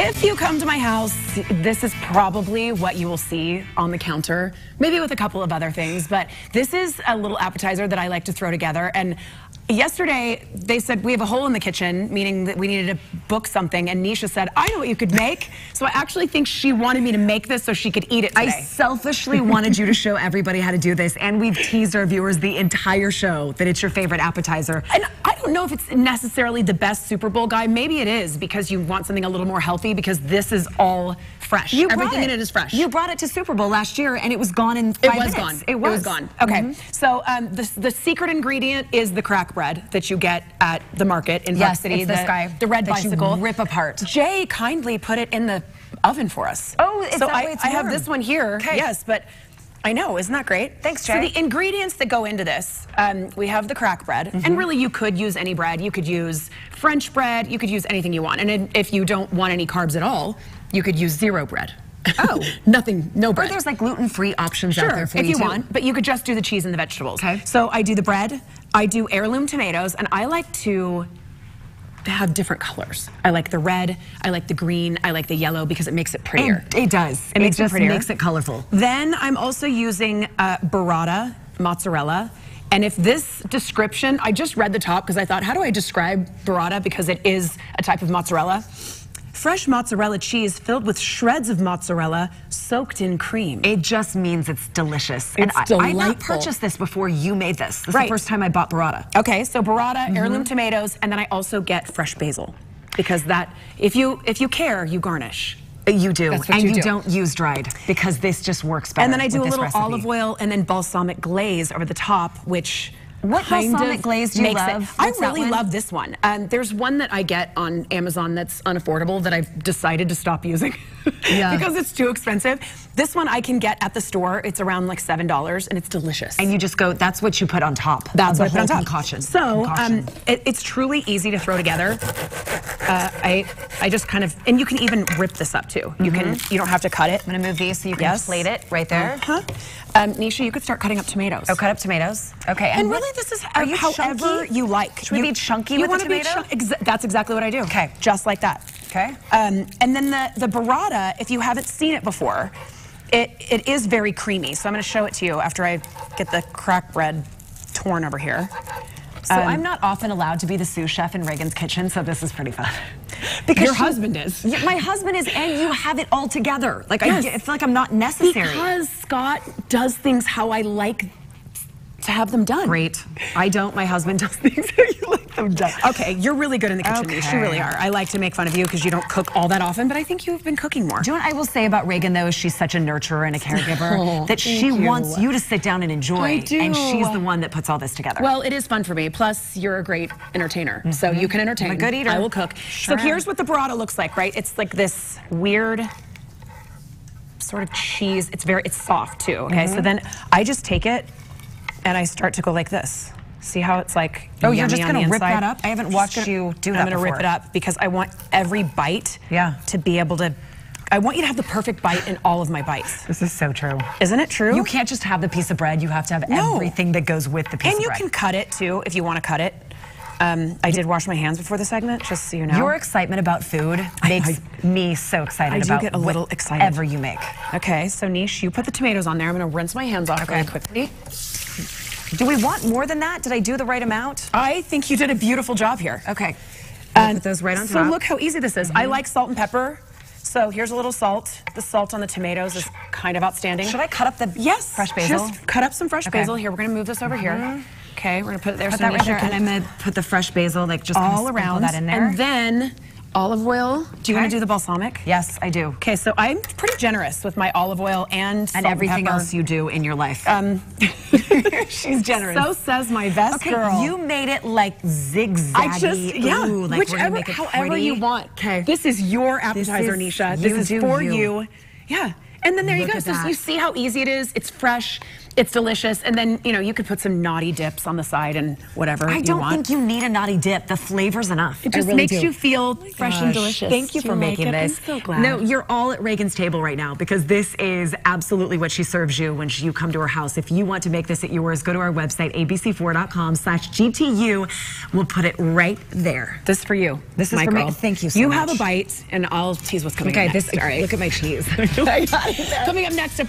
If you come to my house, this is probably what you will see on the counter, maybe with a couple of other things, but this is a little appetizer that I like to throw together. And yesterday, they said we have a hole in the kitchen, meaning that we needed to book something, and Nisha said, I know what you could make. So I actually think she wanted me to make this so she could eat it today. I selfishly wanted you to show everybody how to do this, and we've teased our viewers the entire show that it's your favorite appetizer. And I don't know if it's necessarily the best Super Bowl guy. Maybe it is because you want something a little more healthy, because this is all fresh. Everything in it is fresh. You brought it to Super Bowl last year, and it was gone in 5 minutes. It was gone. Okay. So the secret ingredient is the crack bread that you get at the market in Park City. It's this guy. The red that bicycle. You rip apart. Jay kindly put it in the oven for us. Oh, is so that way it's I have warm? this one here. Okay. Yes, but I know, isn't that great? Thanks, Jay. So the ingredients that go into this, we have the crack bread, and really you could use any bread. You could use French bread, you could use anything you want. And if you don't want any carbs at all, you could use zero bread. Oh. Nothing, no bread. Or there's like gluten-free options out there for if you you too. want, but you could just do the cheese and the vegetables. Okay. So I do the bread, I do heirloom tomatoes, and I like to have different colors. I like the red, I like the green, I like the yellow because it makes it prettier. It does. It makes it just prettier. makes it colorful. Then I'm also using burrata mozzarella. And if this description, I just read the top because I thought, how do I describe burrata? Because it is a type of mozzarella. Fresh mozzarella cheese filled with shreds of mozzarella soaked in cream. It just means it's delicious. It's delightful. I not delightful. purchased this before you made this. This is the first time I bought burrata. Okay, so burrata, heirloom tomatoes, and then I also get fresh basil. Because that, if you care, you garnish. You do. That's what and you do. Don't use dried because this just works better. And then I do a with this little recipe. olive oil and then balsamic glaze over the top, which What kind balsamic of glaze do you makes love? it. I What's that really one? love this one. There's one that I get on Amazon that's unaffordable that I've decided to stop using because it's too expensive. This one I can get at the store. It's around like $7 and it's delicious. And you just go, that's what you put on top. That's what I put on top. Concoction. So it's truly easy to throw together. I just kind of, and you can even rip this up too. You don't have to cut it. I'm gonna move these so you can plate it right there. Nisha, you could start cutting up tomatoes. Oh, cut up tomatoes. Okay. And really, this is however you like. Should we be chunky with the tomato? That's exactly what I do. Okay. Just like that. Okay. And then the burrata, if you haven't seen it before, it is very creamy. So I'm going to show it to you after I get the crack bread torn over here. So I'm not often allowed to be the sous chef in Reagan's kitchen, so this is pretty fun. Because your husband is. Yeah, my husband is, and you have it all together. Like I feel like I'm not necessary. Because Scott does things how I like to have them done. Great. I don't. My husband does things how you like them done. Okay, you're really good in the kitchen, Nisha. You really are. I like to make fun of you because you don't cook all that often, but I think you've been cooking more. Do you know what I will say about Reagan, though? She's such a nurturer and a caregiver that she wants you to sit down and enjoy. I do. And she's the one that puts all this together. Well, it is fun for me. Plus, you're a great entertainer, so you can entertain. I'm a good eater. I will cook. Sure. So here's what the burrata looks like, right? It's like this weird sort of cheese. It's soft too, okay? So then I just take it and I start to go like this. See how it's like oh, you're just going gonna to rip that up? I haven't watched you do that I'm going to before. rip it up because I want every bite to be able to, I want you to have the perfect bite in all of my bites. This is so true. Isn't it true? You can't just have the piece of bread. You have to have everything that goes with the piece of bread. And you can cut it too if you want to cut it. I did wash my hands before the segment, just so you know. Your excitement about food makes me so excited about get a little excited. Whatever you make. Okay, so Nish, you put the tomatoes on there. I'm going to rinse my hands off really quickly. Do we want more than that? Did I do the right amount? I think you did a beautiful job here. Okay. Put those right on top. So look how easy this is. I like salt and pepper. So here's a little salt. The salt on the tomatoes is kind of outstanding. Should I cut up the fresh basil? Just cut up some fresh basil. Here, we're going to move this over here. Okay, we're going to put it there. Put that right there, and I'm going to put the fresh basil, like just all around that in there. And then olive oil. Do you want to do the balsamic? Yes, I do. Okay, so I'm pretty generous with my olive oil and salt everything pepper. else you do in your life. She's generous. So says my best girl. You made it like zigzaggy. Ooh, like whichever, however you want. Okay. This is your appetizer, Nisha. This is for you. Yeah. And then there you Look go. at So that. you see how easy it is. It's fresh. It's delicious. And then, you know, you could put some naughty dips on the side and whatever I you don't want. think you need a naughty dip. The flavor's enough. It just I really makes do. you feel fresh and delicious. Thank you Do for like making it? this. I'm so glad. No, you're all at Reagan's table right now because this is absolutely what she serves you when you come to her house. If you want to make this at yours, go to our website, abc4.com/GTU. We'll put it right there. This is for you. This is my for me. girl. Thank you so You much. have a bite, and I'll tease what's coming Okay, up next. All right. look at my cheese. Coming up next,